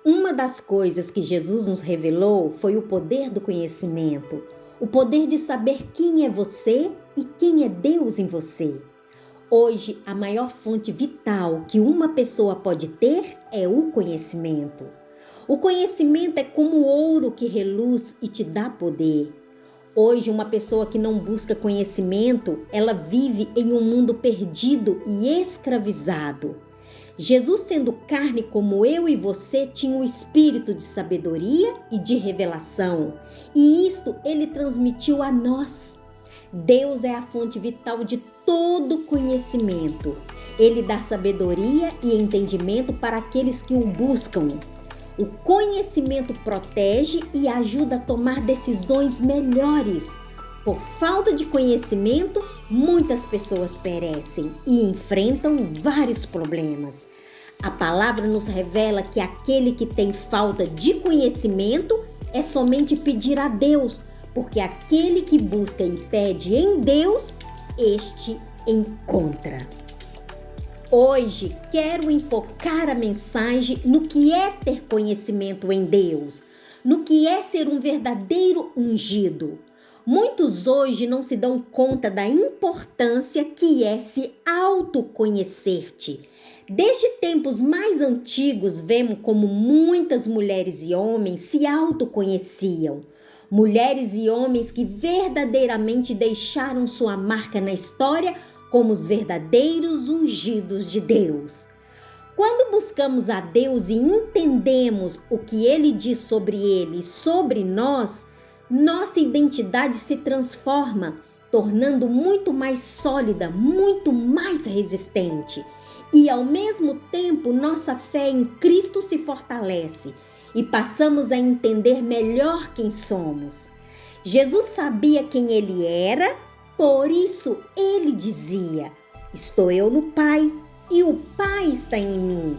Uma das coisas que Jesus nos revelou foi o poder do conhecimento, o poder de saber quem é você e quem é Deus em você. Hoje, a maior fonte vital que uma pessoa pode ter é o conhecimento. O conhecimento é como o ouro que reluz e te dá poder. Hoje, uma pessoa que não busca conhecimento, ela vive em um mundo perdido e escravizado. Jesus, sendo carne como eu e você, tinha um espírito de sabedoria e de revelação, e isto ele transmitiu a nós. Deus é a fonte vital de todo conhecimento. Ele dá sabedoria e entendimento para aqueles que o buscam. O conhecimento protege e ajuda a tomar decisões melhores. Por falta de conhecimento, muitas pessoas perecem e enfrentam vários problemas. A palavra nos revela que aquele que tem falta de conhecimento é somente pedir a Deus, porque aquele que busca e pede em Deus, este encontra. Hoje, quero enfocar a mensagem no que é ter conhecimento em Deus, no que é ser um verdadeiro ungido. Muitos hoje não se dão conta da importância que é se autoconhecer-te. Desde tempos mais antigos, vemos como muitas mulheres e homens se autoconheciam. Mulheres e homens que verdadeiramente deixaram sua marca na história como os verdadeiros ungidos de Deus. Quando buscamos a Deus e entendemos o que Ele diz sobre Ele e sobre nós, nossa identidade se transforma, tornando muito mais sólida, muito mais resistente. E ao mesmo tempo, nossa fé em Cristo se fortalece e passamos a entender melhor quem somos. Jesus sabia quem Ele era, por isso Ele dizia: estou eu no Pai e o Pai está em mim.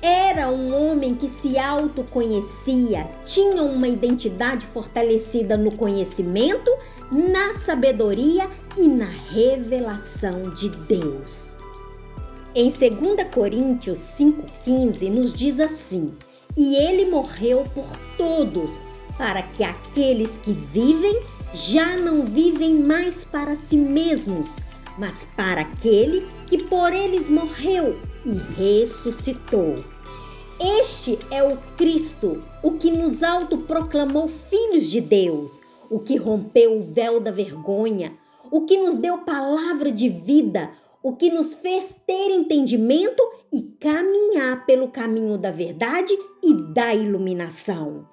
Era um homem que se autoconhecia, tinha uma identidade fortalecida no conhecimento, na sabedoria e na revelação de Deus. Em 2 Coríntios 5,15 nos diz assim: e ele morreu por todos, para que aqueles que vivem já não vivem mais para si mesmos, mas para aquele que por eles morreu e ressuscitou. Este é o Cristo, o que nos autoproclamou filhos de Deus, o que rompeu o véu da vergonha, o que nos deu palavra de vida, o que nos fez ter entendimento e caminhar pelo caminho da verdade e da iluminação.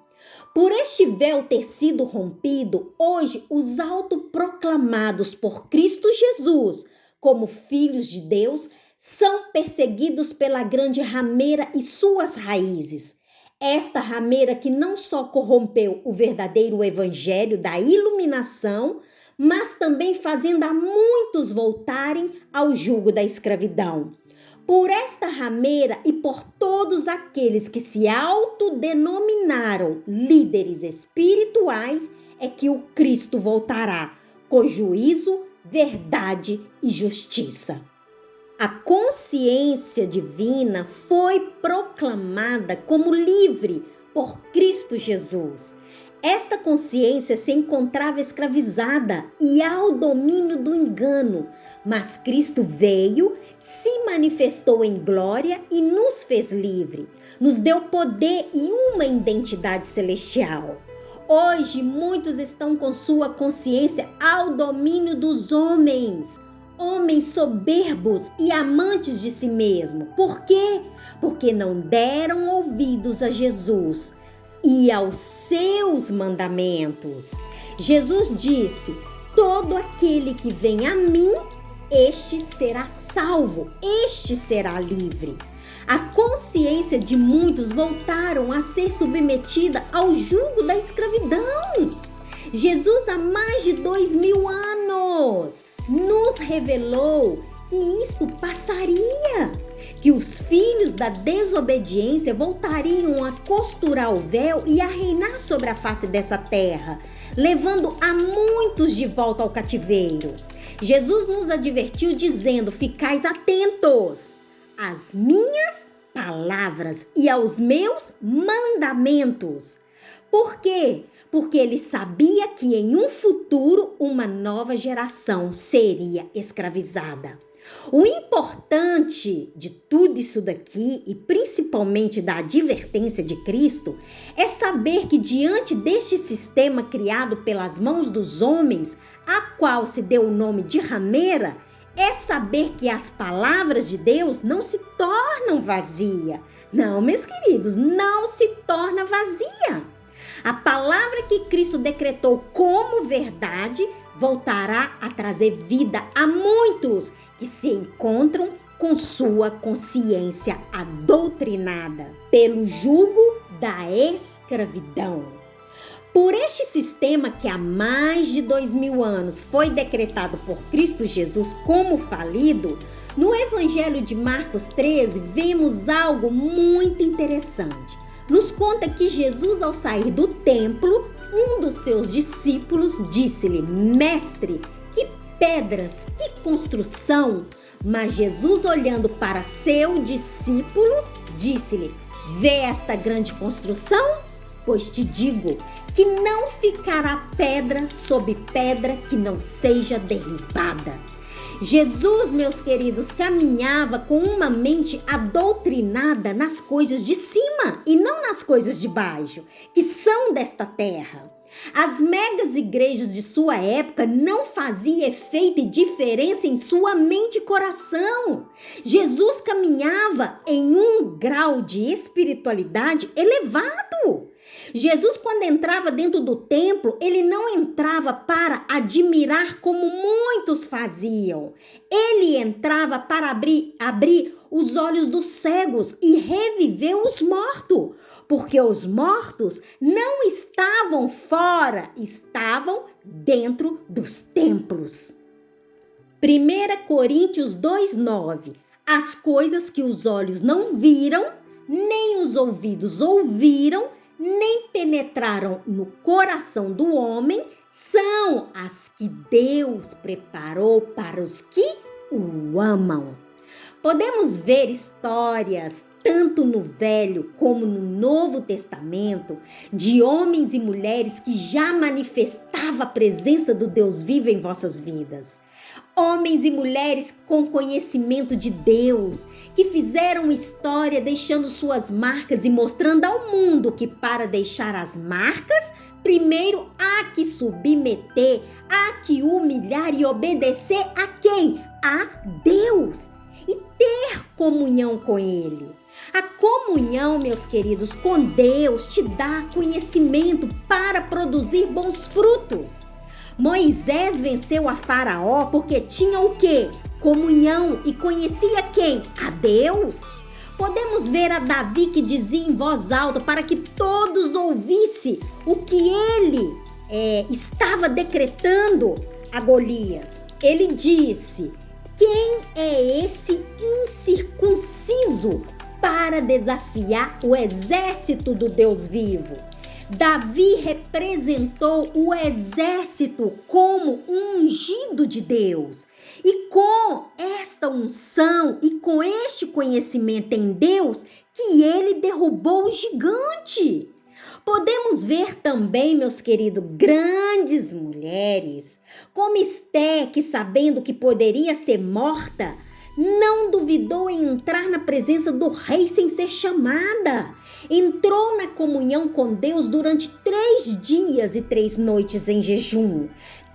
Por este véu ter sido rompido, hoje os autoproclamados por Cristo Jesus como filhos de Deus são perseguidos pela grande rameira e suas raízes. Esta rameira que não só corrompeu o verdadeiro evangelho da iluminação, mas também fazendo a muitos voltarem ao jugo da escravidão. Por esta rameira e por todos aqueles que se autodenominaram líderes espirituais é que o Cristo voltará, com juízo, verdade e justiça. A consciência divina foi proclamada como livre por Cristo Jesus. Esta consciência se encontrava escravizada e ao domínio do engano, mas Cristo veio, se manifestou em glória e nos fez livre, nos deu poder e uma identidade celestial. Hoje, muitos estão com sua consciência ao domínio dos homens soberbos e amantes de si mesmo. Por quê? Porque não deram ouvidos a Jesus e aos seus mandamentos. Jesus disse: todo aquele que vem a mim, este será salvo, este será livre. A consciência de muitos voltaram a ser submetida ao jugo da escravidão. Jesus, há mais de 2000 anos, nos revelou que isto passaria, que os filhos da desobediência voltariam a costurar o véu e a reinar sobre a face dessa terra, levando a muitos de volta ao cativeiro. Jesus nos advertiu dizendo: ficais atentos, as minhas palavras e aos meus mandamentos. Por quê? Porque ele sabia que em um futuro uma nova geração seria escravizada. O importante de tudo isso daqui, e principalmente da advertência de Cristo, é saber que diante deste sistema criado pelas mãos dos homens, a qual se deu o nome de rameira, é saber que as palavras de Deus não se tornam vazia. Não, meus queridos, não se torna vazia. A palavra que Cristo decretou como verdade voltará a trazer vida a muitos que se encontram com sua consciência adoutrinada pelo jugo da escravidão. Por este sistema que há mais de 2000 anos foi decretado por Cristo Jesus como falido, no Evangelho de Marcos 13 vemos algo muito interessante. Nos conta que Jesus, ao sair do templo, um dos seus discípulos disse-lhe: Mestre, que pedras, que construção! Mas Jesus, olhando para seu discípulo, disse-lhe: Vê esta grande construção? Pois te digo que não ficará pedra sobre pedra que não seja derribada. Jesus, meus queridos, caminhava com uma mente adoutrinada nas coisas de cima e não nas coisas de baixo, que são desta terra. As megas igrejas de sua época não faziam efeito e diferença em sua mente e coração. Jesus caminhava em um grau de espiritualidade elevado. Jesus, quando entrava dentro do templo, ele não entrava para admirar como muitos faziam. Ele entrava para abrir os olhos dos cegos e reviver os mortos. Porque os mortos não estavam fora, estavam dentro dos templos. 1 Coríntios 2:9. As coisas que os olhos não viram, nem os ouvidos ouviram, nem penetraram no coração do homem, são as que Deus preparou para os que o amam. Podemos ver histórias, tanto no Velho como no Novo Testamento, de homens e mulheres que já manifestavam a presença do Deus vivo em vossas vidas. Homens e mulheres com conhecimento de Deus, que fizeram história deixando suas marcas e mostrando ao mundo que para deixar as marcas, primeiro há que submeter, há que humilhar e obedecer a quem? A Deus. E ter comunhão com Ele. A comunhão, meus queridos, com Deus te dá conhecimento para produzir bons frutos. Moisés venceu a Faraó porque tinha o quê? Comunhão, e conhecia quem? A Deus. Podemos ver a Davi que dizia em voz alta para que todos ouvissem o que ele estava decretando a Golias. Ele disse: quem é esse incircunciso para desafiar o exército do Deus vivo? Davi representou o exército como um ungido de Deus. E com esta unção e com este conhecimento em Deus, que ele derrubou o gigante. Podemos ver também, meus queridos, grandes mulheres, como Esté, que sabendo que poderia ser morta, não duvidou em entrar na presença do rei sem ser chamada. Entrou na comunhão com Deus durante 3 dias e 3 noites em jejum.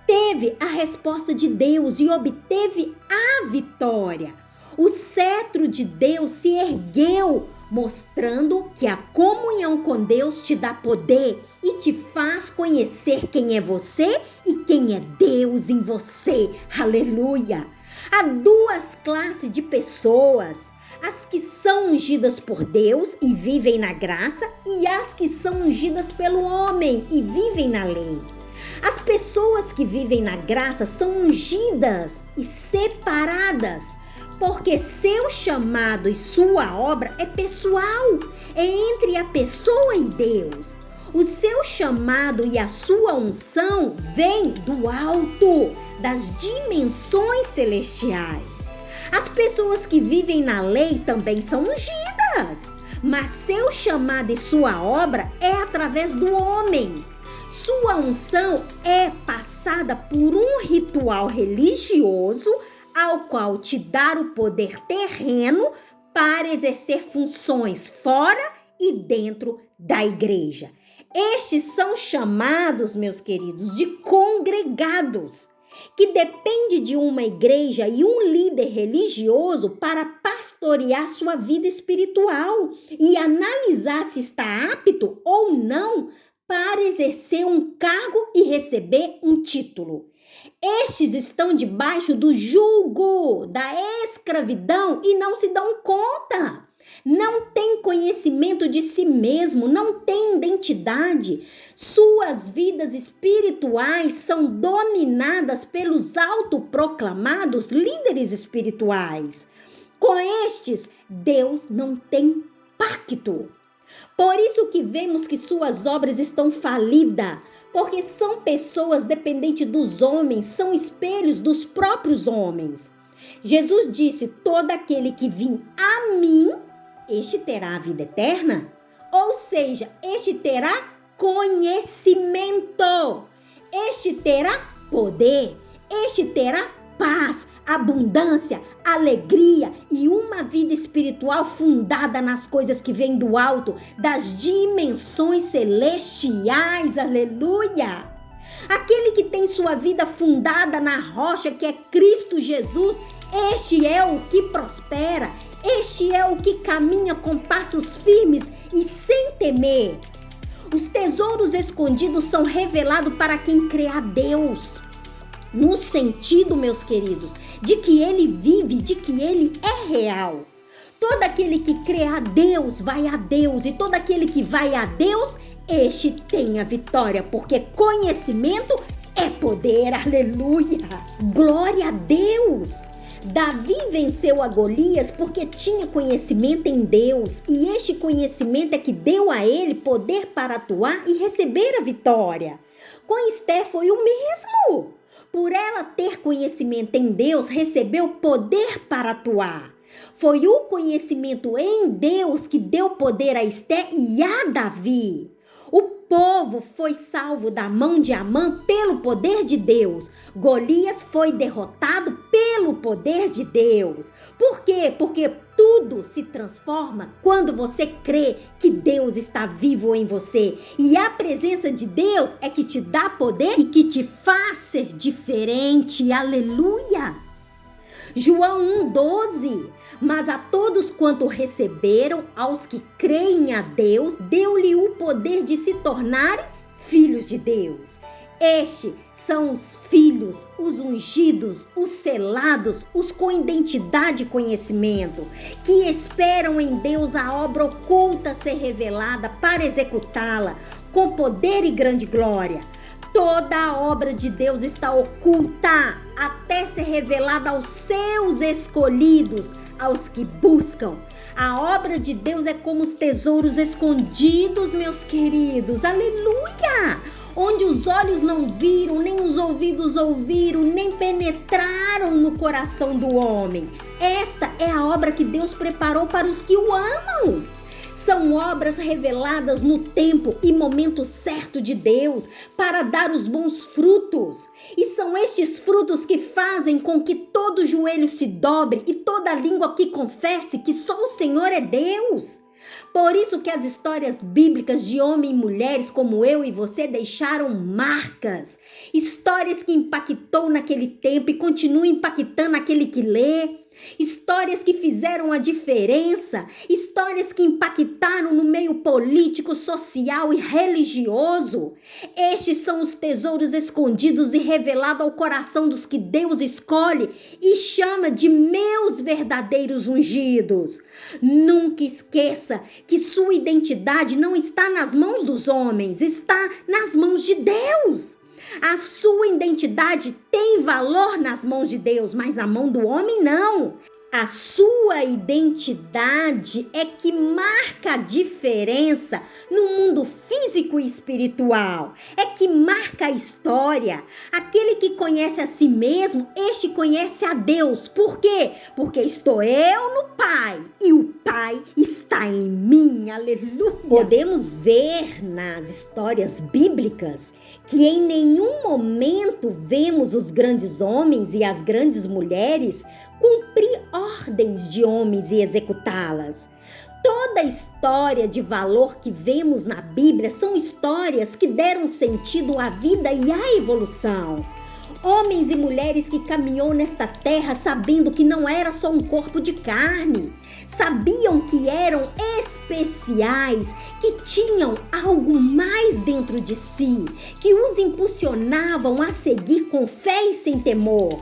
Teve a resposta de Deus e obteve a vitória. O cetro de Deus se ergueu, mostrando que a comunhão com Deus te dá poder e te faz conhecer quem é você e quem é Deus em você. Aleluia! Há 2 classes de pessoas: as que são ungidas por Deus e vivem na graça, e as que são ungidas pelo homem e vivem na lei. As pessoas que vivem na graça são ungidas e separadas, porque seu chamado e sua obra é pessoal, é entre a pessoa e Deus. O seu chamado e a sua unção vem do alto, das dimensões celestiais. As pessoas que vivem na lei também são ungidas, mas seu chamado e sua obra é através do homem. Sua unção é passada por um ritual religioso, ao qual te dá o poder terreno para exercer funções fora e dentro da igreja. Estes são chamados, meus queridos, de congregados, que depende de uma igreja e um líder religioso para pastorear sua vida espiritual e analisar se está apto ou não para exercer um cargo e receber um título. Estes estão debaixo do jugo da escravidão e não se dão conta. Não tem conhecimento de si mesmo, não tem identidade. Suas vidas espirituais são dominadas pelos autoproclamados líderes espirituais. Com estes, Deus não tem pacto. Por isso que vemos que suas obras estão falidas, porque são pessoas dependentes dos homens, são espelhos dos próprios homens. Jesus disse: todo aquele que vem a mim, este terá a vida eterna. Ou seja, este terá conhecimento, este terá poder, este terá paz, abundância, alegria e uma vida espiritual fundada nas coisas que vêm do alto, das dimensões celestiais. Aleluia! Aquele que tem sua vida fundada na rocha que é Cristo Jesus, este é o que prospera, este é o que caminha com passos firmes e sem temer. Os tesouros escondidos são revelados para quem crê a Deus. No sentido, meus queridos, de que ele vive, de que ele é real. Todo aquele que crê a Deus, vai a Deus. E todo aquele que vai a Deus, este tem a vitória. Porque conhecimento é poder. Aleluia! Glória a Deus! Davi venceu a Golias porque tinha conhecimento em Deus. E este conhecimento é que deu a ele poder para atuar e receber a vitória. Com Esther foi o mesmo. Por ela ter conhecimento em Deus, recebeu poder para atuar. Foi o conhecimento em Deus que deu poder a Esther e a Davi. O povo foi salvo da mão de Amã pelo poder de Deus. Golias foi derrotado pelo poder de Deus. Por quê? Porque tudo se transforma quando você crê que Deus está vivo em você. E a presença de Deus é que te dá poder e que te faz ser diferente. Aleluia! João 1,12. Mas a todos quanto receberam, aos que creem a Deus, deu-lhe o poder de se tornarem filhos de Deus. Estes são os filhos, os ungidos, os selados, os com identidade e conhecimento, que esperam em Deus a obra oculta ser revelada para executá-la com poder e grande glória. Toda a obra de Deus está oculta até ser revelada aos seus escolhidos, aos que buscam. A obra de Deus é como os tesouros escondidos, meus queridos. Aleluia! Onde os olhos não viram, nem os ouvidos ouviram, nem penetraram no coração do homem. Esta é a obra que Deus preparou para os que o amam. São obras reveladas no tempo e momento certo de Deus para dar os bons frutos. E são estes frutos que fazem com que todo joelho se dobre e toda língua que confesse que só o Senhor é Deus. Por isso que as histórias bíblicas de homens e mulheres como eu e você deixaram marcas. Histórias que impactou naquele tempo e continuam impactando aquele que lê. Histórias que fizeram a diferença, histórias que impactaram no meio político, social e religioso. Estes são os tesouros escondidos e revelados ao coração dos que Deus escolhe e chama de meus verdadeiros ungidos. Nunca esqueça que sua identidade não está nas mãos dos homens, está nas mãos de Deus. A sua identidade tem valor nas mãos de Deus, mas na mão do homem não. A sua identidade é que marca a diferença no mundo físico e espiritual. É que marca a história. Aquele que conhece a si mesmo, este conhece a Deus. Por quê? Porque estou eu no Pai e o Pai está em mim. Aleluia! Podemos ver nas histórias bíblicas que em nenhum momento vemos os grandes homens e as grandes mulheres cumprir ordens de homens e executá-las. Toda história de valor que vemos na Bíblia são histórias que deram sentido à vida e à evolução. Homens e mulheres que caminhou nesta terra sabendo que não era só um corpo de carne. Sabiam que eram especiais, que tinham algo mais dentro de si, que os impulsionavam a seguir com fé e sem temor.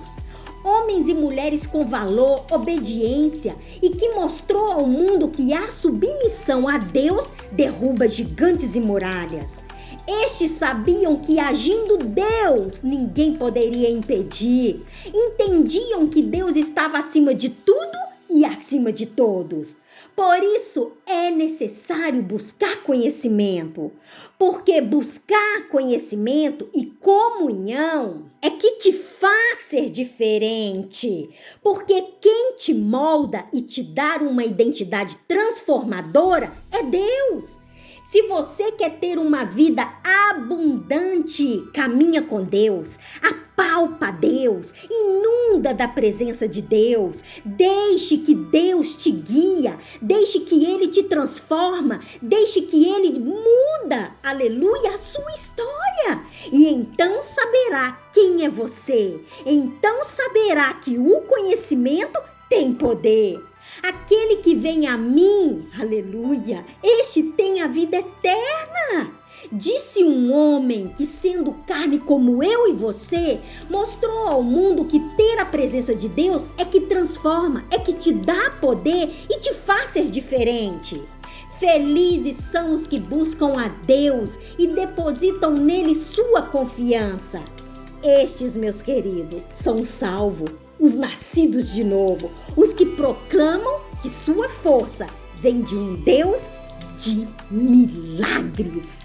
Homens e mulheres com valor, obediência e que mostrou ao mundo que a submissão a Deus derruba gigantes e muralhas. Estes sabiam que agindo Deus, ninguém poderia impedir. Entendiam que Deus estava acima de tudo e acima de todos. Por isso é necessário buscar conhecimento, porque buscar conhecimento e comunhão é que te faz ser diferente, porque quem te molda e te dá uma identidade transformadora é Deus. Se você quer ter uma vida abundante, caminha com Deus, apalpa Deus, inunda da presença de Deus, deixe que Deus te guia, deixe que Ele te transforma, deixe que Ele muda, aleluia, a sua história. E então saberá quem é você, então saberá que o conhecimento tem poder. Aquele que vem a mim, aleluia, este tem a vida eterna. Disse um homem que, sendo carne como eu e você, mostrou ao mundo que ter a presença de Deus é que transforma, é que te dá poder e te faz ser diferente. Felizes são os que buscam a Deus e depositam nele sua confiança. Estes, meus queridos, são salvos, os nascidos de novo, os que proclamam que sua força vem de um Deus de milagres.